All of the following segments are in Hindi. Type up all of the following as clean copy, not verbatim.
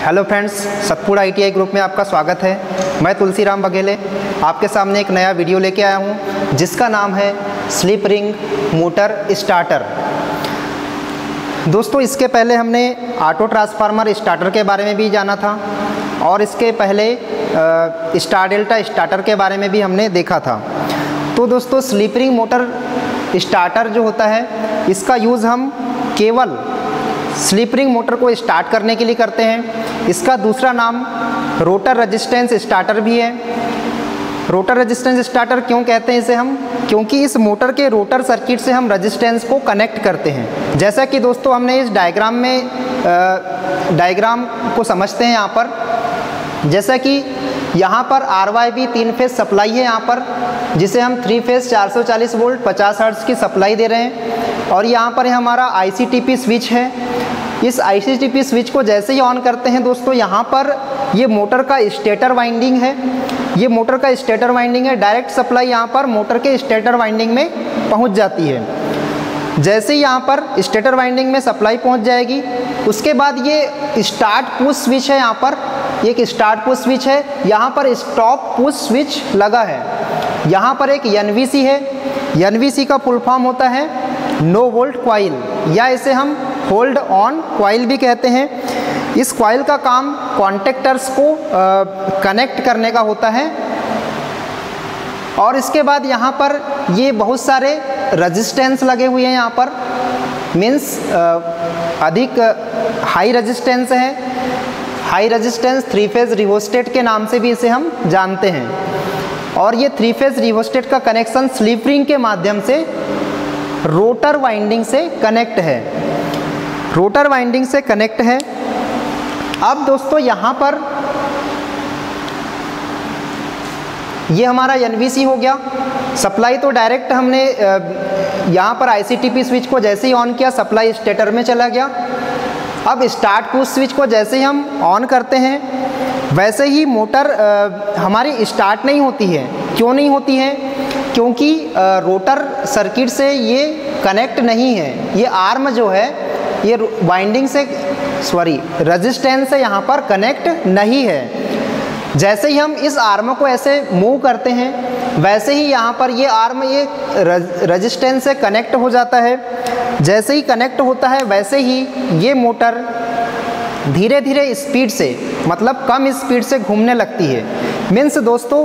Hello friends, Satpura ITI group में आपका स्वागत है। मैं तुलसीराम बघेले आपके सामने एक नया वीडियो लेके आया हूं जिसका नाम है स्लिप रिंग मोटर स्टार्टर। दोस्तों, इसके पहले हमने ऑटो ट्रांसफार्मर स्टार्टर के बारे में भी जाना था और इसके पहले स्टार डेल्टा स्टार्टर के बारे में भी हमने देखा था। तो दोस्तों, स्लिप रिंग मोटर स्टार्टर जो होता है इसका यूज़ हम केवल स्लिप रिंग मोटर को स्टार्ट करने के लिए करते हैं। इसका दूसरा नाम रोटर रेजिस्टेंस स्टार्टर भी है। रोटर रेजिस्टेंस स्टार्टर क्यों कहते हैं इसे हम? क्योंकि इस मोटर के रोटर सर्किट से हम रेजिस्टेंस को कनेक्ट करते हैं। जैसा कि दोस्तों हमने इस डायग्राम में डायग्राम को समझते हैं यहाँ पर। जैसा कि यहाँ पर RYB 3 फेज सप्लाई है यहाँ पर, जिसे हम 3 फेज 440 वोल्ट 50 हर्ट्ज की सप्लाई दे रहे हैं। और यहाँ पर हमारा ICTP स्विच है। इस ICTP स्विच को जैसे ही ऑन करते हैं दोस्तों, यहाँ पर ये मोटर का स्टेटर वाइंडिंग है। ये मोटर का स्टेटर वाइंडिंग है। डायरेक्ट सप्लाई यहाँ पर मोटर के स्टेटर वाइंडिंग में पहुँच जाती है। जैसे ही यहाँ पर स्टेटर वाइंडिंग में सप्लाई पहुँच जाएगी, उसके बाद ये स्टार्ट पुश स्विच है। यहाँ पर एक स्टार्ट पुश स्विच है, यहाँ पर स्टॉप पुश स्विच लगा है। यहाँ पर एक NVC है। NVC का फुल फॉर्म होता है नो वोल्ट क्वाइल, या इसे हम होल्ड ऑन क्वाइल भी कहते हैं। इस क्वाइल का काम कॉन्टेक्टर्स को कनेक्ट करने का होता है। और इसके बाद यहाँ पर ये बहुत सारे रेजिस्टेंस लगे हुए हैं। यहाँ पर मीन्स अधिक हाई रेजिस्टेंस है। हाई रेजिस्टेंस 3 फेज रिहोस्टेट के नाम से भी इसे हम जानते हैं। और ये 3 फेज रिहोस्टेट का कनेक्शन स्लिप रिंग के माध्यम से रोटर वाइंडिंग से कनेक्ट है। रोटर वाइंडिंग से कनेक्ट है। अब दोस्तों यहाँ पर ये हमारा NVC हो गया। सप्लाई तो डायरेक्ट हमने यहाँ पर ICTP स्विच को जैसे ही ऑन किया, सप्लाई स्टेटर में चला गया। अब स्टार्ट पुश स्विच को जैसे ही हम ऑन करते हैं, वैसे ही मोटर हमारी स्टार्ट नहीं होती है। क्यों नहीं होती है? क्योंकि रोटर सर्किट से ये कनेक्ट नहीं है। ये आर्म जो है ये वाइंडिंग से रेजिस्टेंस से यहाँ पर कनेक्ट नहीं है। जैसे ही हम इस आर्म को ऐसे मूव करते हैं, वैसे ही यहाँ पर ये आर्म ये रेजिस्टेंस से कनेक्ट हो जाता है। जैसे ही कनेक्ट होता है, वैसे ही ये मोटर धीरे धीरे स्पीड से, मतलब कम स्पीड से घूमने लगती है। मीन्स दोस्तों,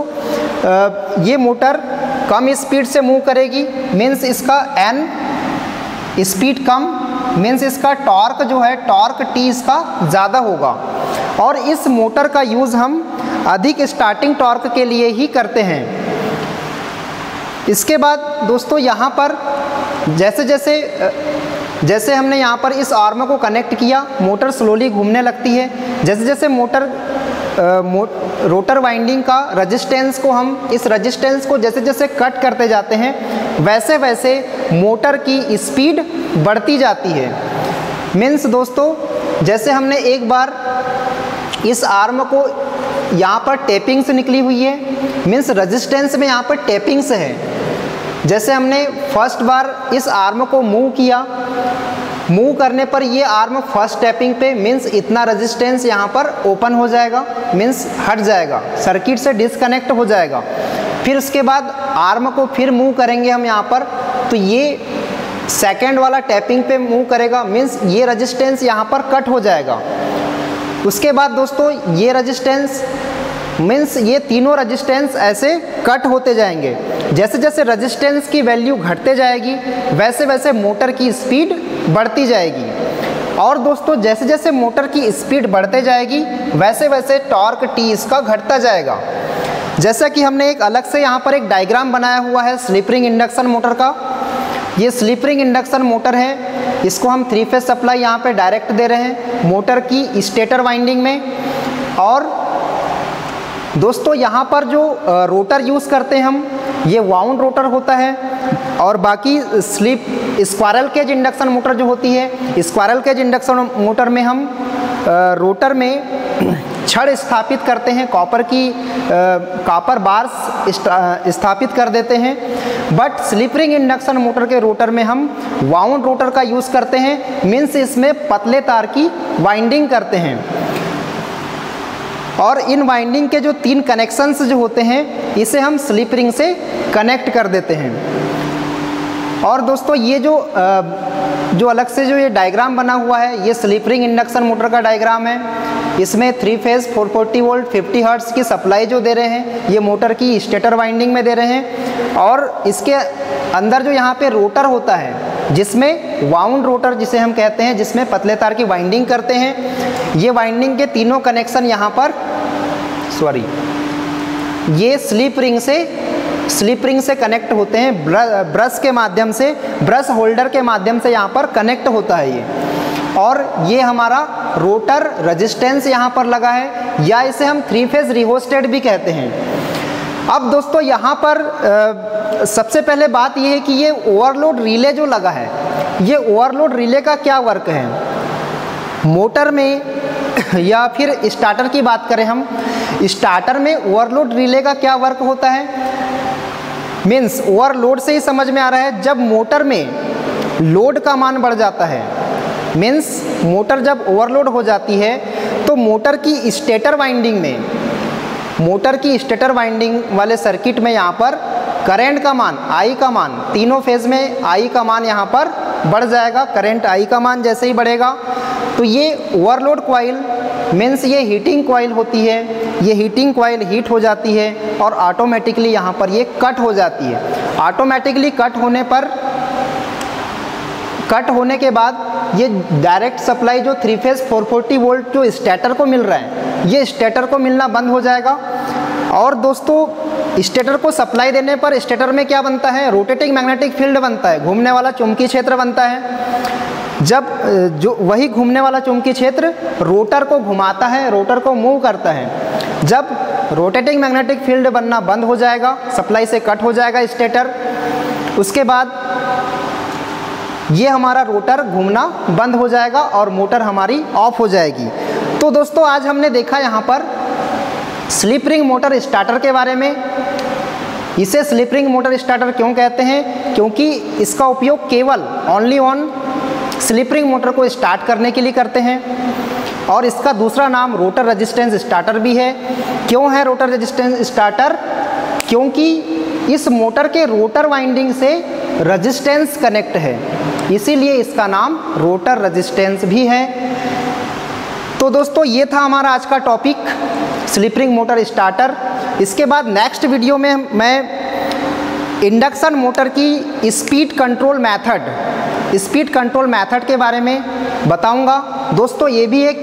ये मोटर कम स्पीड से मूव करेगी। मीन्स इसका N स्पीड कम, मीन्स इसका टॉर्क जो है टॉर्क T इसका ज़्यादा होगा। और इस मोटर का यूज़ हम अधिक स्टार्टिंग टॉर्क के लिए ही करते हैं। इसके बाद दोस्तों यहाँ पर जैसे हमने यहाँ पर इस आर्म को कनेक्ट किया, मोटर स्लोली घूमने लगती है। जैसे जैसे रोटर वाइंडिंग का रेजिस्टेंस को हम इस रेजिस्टेंस को जैसे जैसे कट करते जाते हैं, वैसे वैसे मोटर की स्पीड बढ़ती जाती है। मीन्स दोस्तों, जैसे हमने एक बार इस आर्म को यहाँ पर टेपिंग से निकली हुई है, मीन्स रेजिस्टेंस में यहाँ पर टेपिंग से है। जैसे हमने फर्स्ट बार इस आर्म को मूव किया, मूव करने पर ये आर्म फर्स्ट टैपिंग पे मीन्स इतना रेजिस्टेंस यहाँ पर ओपन हो जाएगा, मीन्स हट जाएगा, सर्किट से डिस्कनेक्ट हो जाएगा। फिर उसके बाद आर्म को फिर मूव करेंगे हम यहाँ पर, तो ये सेकेंड वाला टैपिंग पे मूव करेगा, मीन्स ये रेजिस्टेंस यहाँ पर कट हो जाएगा। उसके बाद दोस्तों ये रेजिस्टेंस मीन्स ये तीनों रेजिस्टेंस ऐसे कट होते जाएंगे। जैसे जैसे रेजिस्टेंस की वैल्यू घटते जाएगी, वैसे वैसे मोटर की स्पीड बढ़ती जाएगी। और दोस्तों, जैसे जैसे मोटर की स्पीड बढ़ते जाएगी, वैसे वैसे टॉर्क T इसका घटता जाएगा। जैसा कि हमने एक अलग से यहाँ पर एक डायग्राम बनाया हुआ है स्लिप रिंग इंडक्शन मोटर का। ये स्लिप रिंग इंडक्शन मोटर है। इसको हम 3 फेज सप्लाई यहाँ पे डायरेक्ट दे रहे हैं मोटर की स्टेटर वाइंडिंग में। और दोस्तों, यहाँ पर जो रोटर यूज़ करते हैं हम, ये वाउंड रोटर होता है। और बाकी स्क्वायरल केज इंडक्शन मोटर जो होती है, स्क्वायरल केज इंडक्शन मोटर में हम रोटर में छड़ स्थापित करते हैं, कॉपर बार्स स्थापित कर देते हैं। But slip ring induction motor के रोटर में हम वाउंड रोटर का यूज़ करते हैं, मीन्स इसमें पतले तार की वाइंडिंग करते हैं। और इन वाइंडिंग के जो 3 कनेक्शंस जो होते हैं इसे हम स्लिप रिंग से कनेक्ट कर देते हैं। और दोस्तों ये जो अलग से जो ये डायग्राम बना हुआ है ये स्लिप रिंग इंडक्शन मोटर का डायग्राम है। इसमें 3 फेज 440 वोल्ट 50 हर्ट्ज की सप्लाई जो दे रहे हैं ये मोटर की स्टेटर वाइंडिंग में दे रहे हैं। और इसके अंदर जो यहाँ पे रोटर होता है जिसमें वाउंड रोटर जिसे हम कहते हैं, जिसमें पतले तार की वाइंडिंग करते हैं, ये वाइंडिंग के तीनों कनेक्शन यहाँ पर ये स्लिप रिंग से कनेक्ट होते हैं। ब्रश के माध्यम से, ब्रश होल्डर के माध्यम से यहाँ पर कनेक्ट होता है ये। और ये हमारा रोटर रेजिस्टेंस यहाँ पर लगा है, या इसे हम 3 फेज रिहोस्टेट भी कहते हैं। अब दोस्तों यहाँ पर सबसे पहले बात ये है कि ये ओवरलोड रिले जो लगा है, ये ओवरलोड रिले का क्या वर्क है। मोटर में या फिर स्टार्टर की बात करें हम, स्टार्टर में ओवरलोड रिले का क्या वर्क होता है। मीन्स ओवरलोड से ही समझ में आ रहा है, जब मोटर में लोड का मान बढ़ जाता है, मीन्स मोटर जब ओवरलोड हो जाती है तो मोटर की स्टेटर वाइंडिंग वाले सर्किट में यहाँ पर करंट का मान, आई का मान, तीनों फेज में आई का मान यहाँ पर बढ़ जाएगा। करंट आई का मान जैसे ही बढ़ेगा तो ये ओवरलोड कॉइल मीन्स ये हीटिंग कॉइल होती है, ये हीटिंग कॉइल हीट हो जाती है और ऑटोमेटिकली यहाँ पर ये कट हो जाती है। ऑटोमेटिकली कट होने के बाद ये डायरेक्ट सप्लाई जो 3 फेज 440 वोल्ट जो स्टेटर को मिल रहा है, ये स्टेटर को मिलना बंद हो जाएगा। और दोस्तों स्टेटर को सप्लाई देने पर स्टेटर में क्या बनता है, रोटेटिंग मैग्नेटिक फील्ड बनता है, घूमने वाला चुंबकीय क्षेत्र बनता है। जब जो वही घूमने वाला चुंबकीय क्षेत्र रोटर को घुमाता है, रोटर को मूव करता है। जब रोटेटिंग मैग्नेटिक फील्ड बनना बंद हो जाएगा, सप्लाई से कट हो जाएगा स्टेटर, उसके बाद ये हमारा रोटर घूमना बंद हो जाएगा और मोटर हमारी ऑफ हो जाएगी। तो दोस्तों आज हमने देखा यहाँ पर स्लिप रिंग मोटर स्टार्टर के बारे में। इसे स्लिप रिंग मोटर स्टार्टर क्यों कहते हैं, क्योंकि इसका उपयोग केवल only on slip ring motor को स्टार्ट करने के लिए करते हैं। और इसका दूसरा नाम रोटर रेजिस्टेंस स्टार्टर भी है। क्यों है रोटर रेजिस्टेंस स्टार्टर, क्योंकि इस मोटर के रोटर वाइंडिंग से रेजिस्टेंस कनेक्ट है, इसीलिए इसका नाम रोटर रेजिस्टेंस भी है। तो दोस्तों ये था हमारा आज का topic slip ring motor starter. इसके बाद नेक्स्ट वीडियो में मैं इंडक्शन मोटर की स्पीड कंट्रोल मेथड के बारे में बताऊंगा। दोस्तों ये भी एक